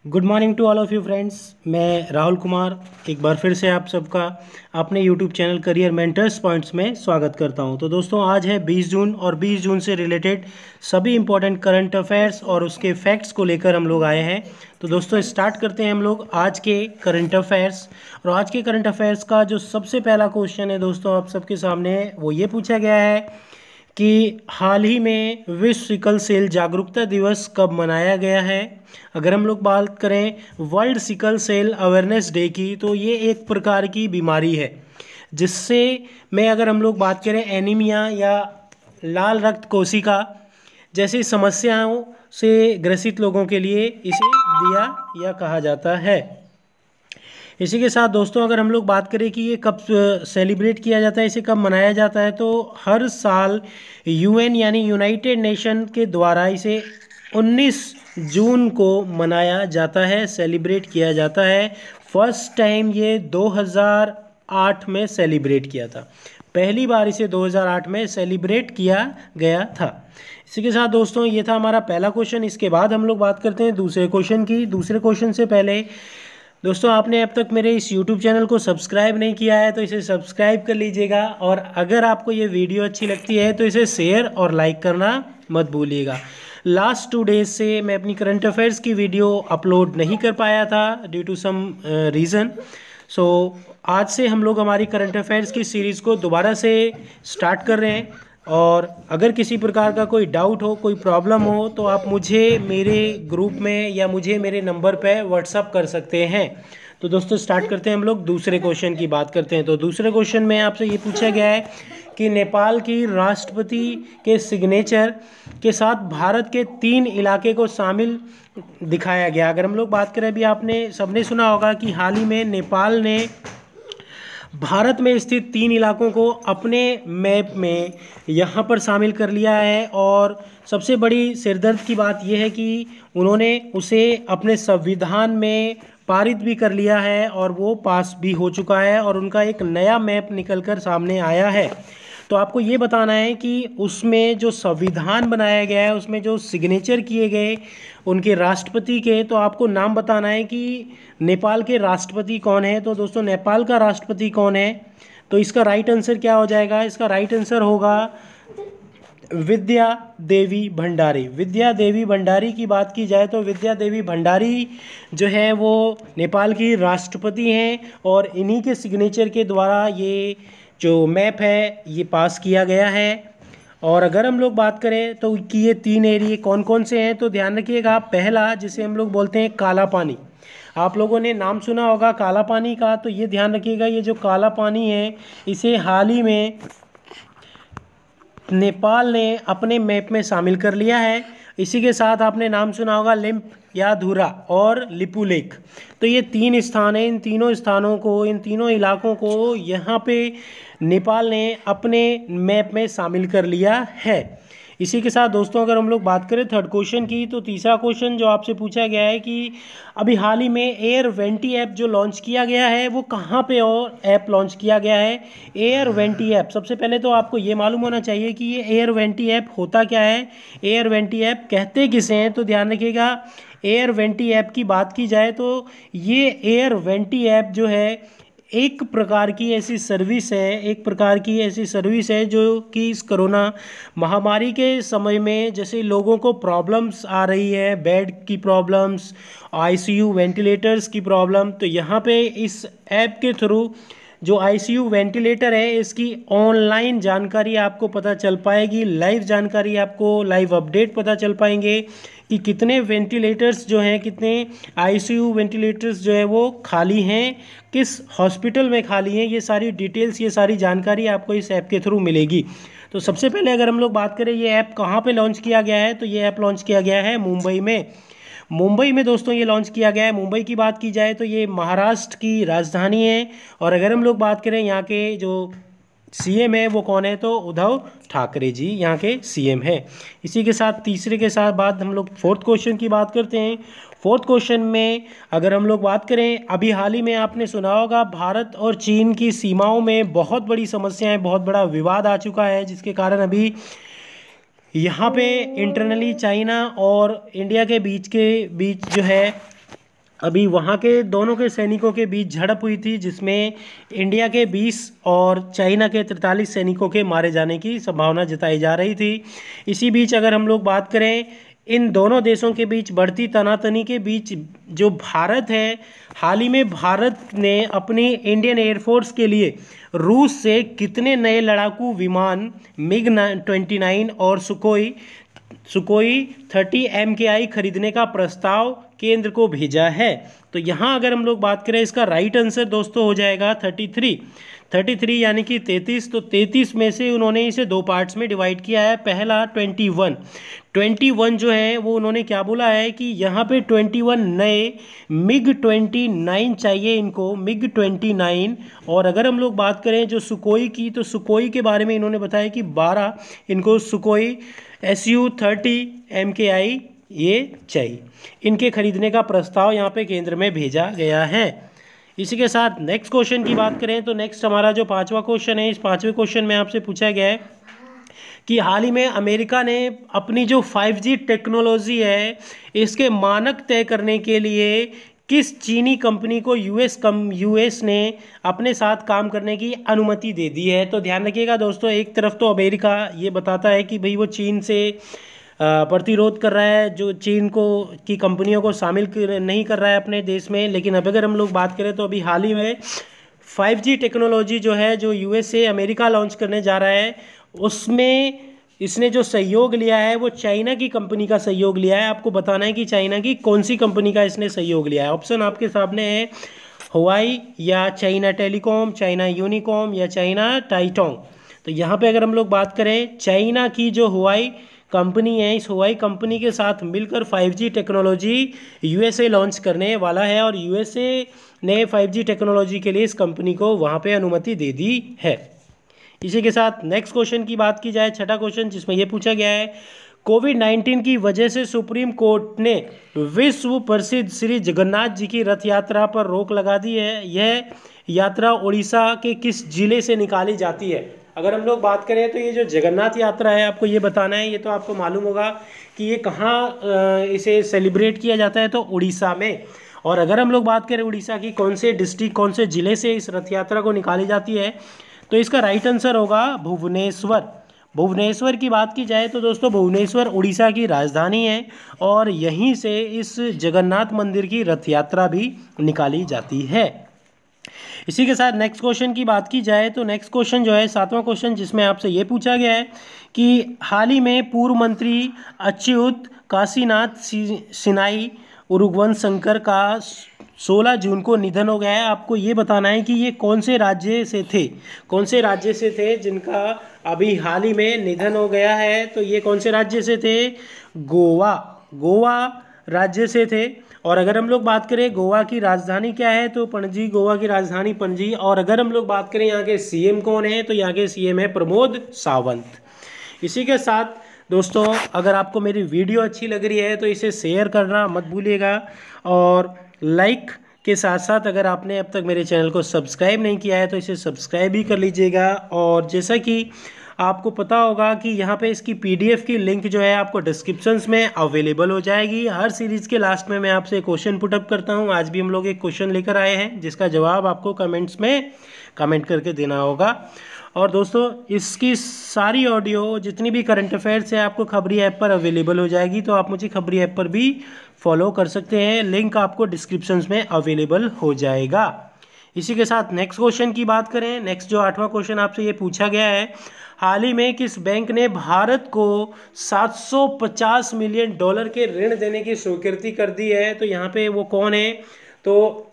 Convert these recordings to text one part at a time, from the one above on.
Good morning to all of you friends. मैं राहुल कुमार एक बार फिर से आप सबका अपने YouTube channel career mentors points में स्वागत करता हूं। तो दोस्तों आज है 20 जून और 20 जून से रिलेटेड सभी इंपॉर्टेंट करंट अफेयर्स और उसके फैक्ट्स को लेकर हम लोग आए हैं। तो दोस्तों स्टार्ट करते हैं हम लोग आज के करंट अफेयर्स। और आज के करंट अफेयर्स का जो सबसे पहला क्वेश्चन है दोस्तों आप सबके सामने वो ये पूछा गया है कि हाल ही में विश्व सिकल सेल जागरूकता दिवस कब मनाया गया है। अगर हम लोग बात करें world sickle cell awareness day की, तो ये एक प्रकार की बीमारी है जिससे में अगर हम लोग बात करें एनीमिया या लाल रक्त कोशिका जैसी समस्याओं से ग्रसित लोगों के लिए इसे दिया या कहा जाता है। इसी के साथ दोस्तों अगर हम लोग बात करें कि ये कब सेलिब्रेट किया जाता है, इसे कब मनाया जाता है, तो हर साल यूएन यानी यूनाइटेड नेशन के द्वारा इसे 19 जून को मनाया जाता है, सेलिब्रेट किया जाता है। फर्स्ट टाइम ये 2008 में सेलिब्रेट किया था, पहली बार इसे 2008 में सेलिब्रेट किया गया था। इसी के साथ दोस्तों ये था हमारा पहला क्वेश्चन। इसके बाद हम लोग बात करते हैं दूसरे क्वेश्चन की। दूसरे क्वेश्चन से पहले दोस्तों आपने अब तक मेरे इस YouTube चैनल को सब्सक्राइब नहीं किया है तो इसे सब्सक्राइब कर लीजिएगा, और अगर आपको ये वीडियो अच्छी लगती है तो इसे शेयर और लाइक करना मत भूलिएगा। लास्ट 2 डेज से मैं अपनी करंट अफेयर्स की वीडियो अपलोड नहीं कर पाया था ड्यू टू सम रीज़न। सो आज से हम लोग हमारी करंट अफेयर्स की सीरीज़ को दोबारा से स्टार्ट कर रहे हैं, और अगर किसी प्रकार का कोई डाउट हो, कोई प्रॉब्लम हो, तो आप मुझे मेरे ग्रुप में या मुझे मेरे नंबर पे व्हाट्सअप कर सकते हैं। तो दोस्तों स्टार्ट करते हैं, हम लोग दूसरे क्वेश्चन की बात करते हैं। तो दूसरे क्वेश्चन में आपसे ये पूछा गया है कि नेपाल की राष्ट्रपति के सिग्नेचर के साथ भारत के 3 इलाके को शामिल दिखाया गया। अगर हम लोग बात करें, अभी आपने सबने सुना होगा कि हाल ही में नेपाल ने भारत में स्थित 3 इलाकों को अपने मैप में यहाँ पर शामिल कर लिया है, और सबसे बड़ी सिरदर्द की बात यह है कि उन्होंने उसे अपने संविधान में पारित भी कर लिया है, और वो पास भी हो चुका है, और उनका एक नया मैप निकलकर सामने आया है। तो आपको ये बताना है कि उसमें जो संविधान बनाया गया है, उसमें जो सिग्नेचर किए गए उनके राष्ट्रपति के, तो आपको नाम बताना है कि नेपाल के राष्ट्रपति कौन है। तो दोस्तों नेपाल का राष्ट्रपति कौन है, तो इसका राइट आंसर क्या हो जाएगा? इसका राइट आंसर होगा विद्या देवी भंडारी। विद्या देवी भंडारी की बात की जाए तो विद्या देवी भंडारी जो है वो नेपाल की राष्ट्रपति हैं, और इन्हीं के सिग्नेचर के द्वारा ये जो मैप है ये पास किया गया है। और अगर हम लोग बात करें तो कि ये 3 एरिए कौन कौन से हैं, तो ध्यान रखिएगा। पहला जिसे हम लोग बोलते हैं काला पानी, आप लोगों ने नाम सुना होगा काला पानी का, तो ये ध्यान रखिएगा, ये जो काला पानी है इसे हाल ही में नेपाल ने अपने मैप में शामिल कर लिया है। इसी के साथ आपने नाम सुना होगा लिम्प या धुरा और लिपुलेख। तो ये 3 स्थान हैं, इन तीनों स्थानों को, इन तीनों इलाकों को यहाँ पे नेपाल ने अपने मैप में शामिल कर लिया है। इसी के साथ दोस्तों अगर हम लोग बात करें थर्ड क्वेश्चन की, तो तीसरा क्वेश्चन जो आपसे पूछा गया है कि अभी हाल ही में एयर वेंटी ऐप जो लॉन्च किया गया है वो कहाँ पे और ऐप लॉन्च किया गया है? Air vanity app. सबसे पहले तो आपको ये मालूम होना चाहिए कि ये एयर वेंटी ऐप होता क्या है, एयर वेंटी ऐप कहते किसे हैं। तो ध्यान रखिएगा, एयर वेंटी ऐप की बात की जाए तो ये एयर वेंटी ऐप जो है एक प्रकार की ऐसी सर्विस है, एक प्रकार की ऐसी सर्विस है जो कि इस कोरोना महामारी के समय में जैसे लोगों को प्रॉब्लम्स आ रही है, बेड की प्रॉब्लम्स, आईसीयू वेंटिलेटर्स की प्रॉब्लम, तो यहाँ पे इस ऐप के थ्रू जो आईसीयू वेंटिलेटर है इसकी ऑनलाइन जानकारी आपको पता चल पाएगी, लाइव जानकारी आपको, लाइव अपडेट पता चल पाएंगे कि कितने वेंटिलेटर्स जो हैं, कितने आईसीयू वेंटिलेटर्स जो है वो खाली हैं, किस हॉस्पिटल में खाली हैं, ये सारी डिटेल्स, ये सारी जानकारी आपको इस ऐप के थ्रू मिलेगी। तो सबसे पहले अगर हम लोग बात करें ये ऐप कहाँ पे लॉन्च किया गया है, तो ये ऐप लॉन्च किया गया है मुंबई में। मुंबई में दोस्तों ये लॉन्च किया गया है। मुंबई की बात की जाए तो ये महाराष्ट्र की राजधानी है, और अगर हम लोग बात करें यहाँ के जो सीएम है वो कौन है, तो उद्धव ठाकरे जी यहाँ के सीएम है। इसी के साथ तीसरे के साथ बाद हम लोग फोर्थ क्वेश्चन की बात करते हैं। फोर्थ क्वेश्चन में अगर हम लोग बात करें, अभी हाल ही में आपने सुना होगा भारत और चीन की सीमाओं में बहुत बड़ी समस्याएं, बहुत बड़ा विवाद आ चुका है, जिसके कारण अभी यहाँ पे इंटरनली चाइना और इंडिया के बीच जो है अभी वहाँ के दोनों के सैनिकों के बीच झड़प हुई थी, जिसमें इंडिया के 20 और चाइना के 43 सैनिकों के मारे जाने की संभावना जताई जा रही थी। इसी बीच अगर हम लोग बात करें इन दोनों देशों के बीच बढ़ती तनातनी के बीच, जो भारत है, हाल ही में भारत ने अपनी इंडियन एयरफोर्स के लिए रूस से कितने नए लड़ाकू विमान MiG-29 और सुकोई 30 MKI खरीदने का प्रस्ताव केंद्र को भेजा है। तो यहाँ अगर हम लोग बात करें, इसका राइट आंसर दोस्तों हो जाएगा 33 यानी कि 33। तो 33 में से उन्होंने इसे दो पार्ट्स में डिवाइड किया है। पहला 21 जो है वो उन्होंने क्या बोला है कि यहाँ पे 21 नए MiG-29 चाहिए इनको, MiG-29। और अगर हम लोग बात करें जो सुकोई की, तो सुकोई के बारे में इन्होंने बताया कि 12 इनको सुकोई Su-30 MKI ये चाहिए। इनके खरीदने का प्रस्ताव यहाँ पे केंद्र में भेजा गया है। इसी के साथ नेक्स्ट क्वेश्चन की बात करें तो नेक्स्ट हमारा जो पांचवा क्वेश्चन है, इस पांचवें क्वेश्चन में आपसे पूछा गया है कि हाल ही में अमेरिका ने अपनी जो 5G टेक्नोलॉजी है इसके मानक तय करने के लिए किस चीनी कंपनी को यूएस ने अपने साथ काम करने की अनुमति दे दी है। तो ध्यान रखिएगा दोस्तों, एक तरफ तो अमेरिका ये बताता है कि भाई वो चीन से प्रतिरोध कर रहा है, जो चीन को की कंपनियों को शामिल नहीं कर रहा है अपने देश में। लेकिन अब अगर हम लोग बात करें तो अभी हाल ही में 5G टेक्नोलॉजी जो है, जो यूएस से अमेरिका लॉन्च करने जा रहा है, उसमें इसने जो सहयोग लिया है वो चाइना की कंपनी का सहयोग लिया है। आपको बताना है कि चाइना की कौन सी कंपनी का इसने सहयोग लिया है। ऑप्शन आपके सामने है, हुआई या चाइना टेलीकॉम, चाइना यूनिकॉम या चाइना टाइटोंग। तो यहाँ पे अगर हम लोग बात करें, चाइना की जो हुआई कंपनी है, इस हुआई कंपनी के साथ मिलकर 5G टेक्नोलॉजी यूएसए लॉन्च करने वाला है और यूएसए ने 5G टेक्नोलॉजी के लिए इस कंपनी को वहाँ पे अनुमति दे दी है। इसी के साथ नेक्स्ट क्वेश्चन की बात की जाए, छठा क्वेश्चन, जिसमें यह पूछा गया है कोविड-19 की वजह से सुप्रीम कोर्ट ने विश्व प्रसिद्ध श्री जगन्नाथ जी की रथ यात्रा पर रोक लगा दी है। यह यात्रा उड़ीसा के किस जिले से निकाली जाती है। अगर हम लोग बात करें तो ये जो जगन्नाथ यात्रा है, आपको ये बताना है, ये तो आपको मालूम होगा कि ये कहाँ इसे सेलिब्रेट किया जाता है, तो उड़ीसा में। और अगर हम लोग बात करें उड़ीसा की कौन से डिस्ट्रिक्ट, कौन से ज़िले से इस रथ यात्रा को निकाली जाती है, तो इसका राइट आंसर होगा भुवनेश्वर। भुवनेश्वर की बात की जाए तो दोस्तों भुवनेश्वर उड़ीसा की राजधानी है और यहीं से इस जगन्नाथ मंदिर की रथ यात्रा भी निकाली जाती है। इसी के साथ नेक्स्ट क्वेश्चन की बात की जाए तो नेक्स्ट क्वेश्चन जो है सातवां क्वेश्चन, जिसमें आपसे ये पूछा गया है कि हाल ही में पूर्व मंत्री अच्युत काशीनाथ सिन्हाई उरुगवन शंकर का 16 जून को निधन हो गया है। आपको ये बताना है कि ये कौन से राज्य से थे, जिनका अभी हाल ही में निधन हो गया है। तो ये कौन से राज्य से थे, गोवा राज्य से थे। और अगर हम लोग बात करें गोवा की राजधानी क्या है, तो पणजी, गोवा की राजधानी पणजी। और अगर हम लोग बात करें यहाँ के सीएम कौन है, तो यहाँ के सीएम है प्रमोद सावंत। इसी के साथ दोस्तों अगर आपको मेरी वीडियो अच्छी लग रही है तो इसे शेयर करना मत भूलिएगा और लाइक के साथ साथ अगर आपने अब तक मेरे चैनल को सब्सक्राइब नहीं किया है तो इसे सब्सक्राइब भी कर लीजिएगा। और जैसा कि आपको पता होगा कि यहाँ पे इसकी पीडीएफ की लिंक जो है आपको डिस्क्रिप्शंस में अवेलेबल हो जाएगी। हर सीरीज़ के लास्ट में मैं आपसे क्वेश्चन पुटअप करता हूँ। आज भी हम लोग एक क्वेश्चन लेकर आए हैं जिसका जवाब आपको कमेंट्स में कमेंट करके देना होगा। और दोस्तों इसकी सारी ऑडियो जितनी भी करंट अफेयर्स है आपको खबरी ऐप पर अवेलेबल हो जाएगी, तो आप मुझे खबरी ऐप पर भी फॉलो कर सकते हैं। लिंक आपको डिस्क्रिप्शंस में अवेलेबल हो जाएगा। इसी के साथ नेक्स्ट क्वेश्चन की बात करें, नेक्स्ट जो 8वां क्वेश्चन आपसे ये पूछा गया है, हाल ही में किस बैंक ने भारत को $750 मिलियन के ऋण देने की स्वीकृति कर दी है। तो यहाँ पे वो कौन है, तो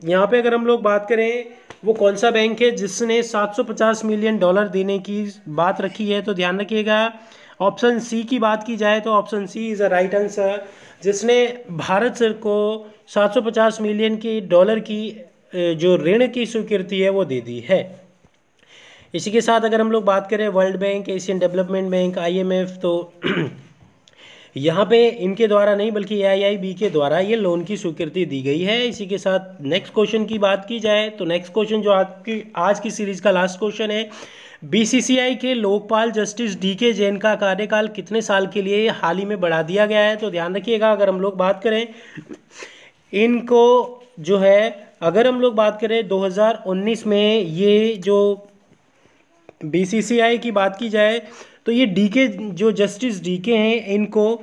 यहाँ पे अगर हम लोग बात करें वो कौन सा बैंक है जिसने $750 मिलियन देने की बात रखी है, तो ध्यान रखिएगा ऑप्शन सी की बात की जाए तो option C is a right answer, जिसने भारत सर को 750 मिलियन की डॉलर की जो ऋण की स्वीकृति है वो दे दी है। इसी के साथ अगर हम लोग बात करें world bank, Asian development bank, IMF, तो यहाँ पे इनके द्वारा नहीं बल्कि AIIB के द्वारा ये लोन की स्वीकृति दी गई है। इसी के साथ नेक्स्ट क्वेश्चन की बात की जाए तो नेक्स्ट क्वेश्चन जो आज की सीरीज का लास्ट क्वेश्चन है, BCCI के लोकपाल जस्टिस DK जैन का कार्यकाल कितने साल के लिए हाल ही में बढ़ा दिया गया है। तो ध्यान रखिएगा अगर हम लोग बात करें इनको जो है अगर हम लोग बात करें 2019 में, ये जो बीसीसीआई की बात की जाए तो ये डीके, जो जस्टिस डीके हैं, इनको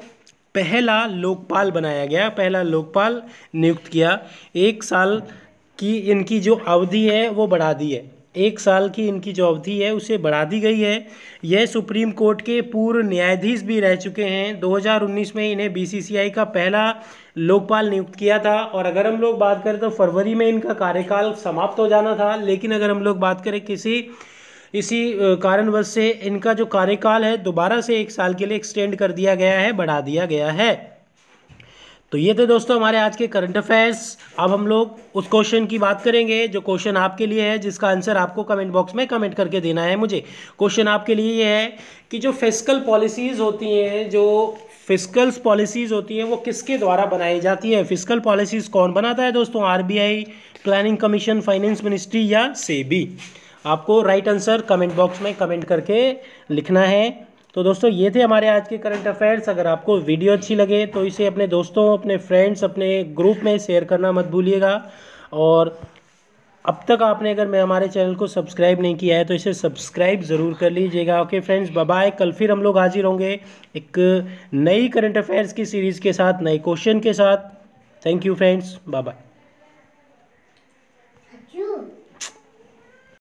पहला लोकपाल बनाया गया, पहला लोकपाल नियुक्त किया। 1 साल की इनकी जो अवधि है वो बढ़ा दी है, 1 साल की इनकी जो अवधि है उसे बढ़ा दी गई है। यह सुप्रीम कोर्ट के पूर्व न्यायाधीश भी रह चुके हैं। 2019 में इन्हें बीसीसीआई का पहला लोकपाल नियुक्त किया था। और अगर हम लोग बात करें तो फरवरी में इनका कार्यकाल समाप्त हो जाना था, लेकिन अगर हम लोग बात करें इसी कारणवश से इनका जो कार्यकाल है दोबारा से 1 साल के लिए एक्सटेंड कर दिया गया है, बढ़ा दिया गया है। तो ये थे दोस्तों हमारे आज के करंट अफेयर्स। अब हम लोग उस क्वेश्चन की बात करेंगे जो क्वेश्चन आपके लिए है, जिसका आंसर आपको कमेंट बॉक्स में कमेंट करके देना है मुझे। क्वेश्चन आपके लिए ये है कि जो फिस्कल पॉलिसीज़ होती हैं, जो फिस्कल पॉलिसीज़ होती हैं वो किसके द्वारा बनाई जाती है? फिस्कल पॉलिसीज़ कौन बनाता है दोस्तों? RBI, planning commission, finance ministry या सेबी? आपको राइट आंसर कमेंट बॉक्स में कमेंट करके लिखना है। तो दोस्तों ये थे हमारे आज के करंट अफेयर्स। अगर आपको वीडियो अच्छी लगे तो इसे अपने दोस्तों, अपने फ्रेंड्स, अपने ग्रुप में शेयर करना मत भूलिएगा। और अब तक आपने अगर मैं हमारे चैनल को सब्सक्राइब नहीं किया है तो इसे सब्सक्राइब ज़रूर कर लीजिएगा। Okay friends, bye bye. कल फिर हम लोग हाजिर होंगे एक नई करंट अफेयर्स की सीरीज़ के साथ, नए क्वेश्चन के साथ। Thank you friends, bye bye.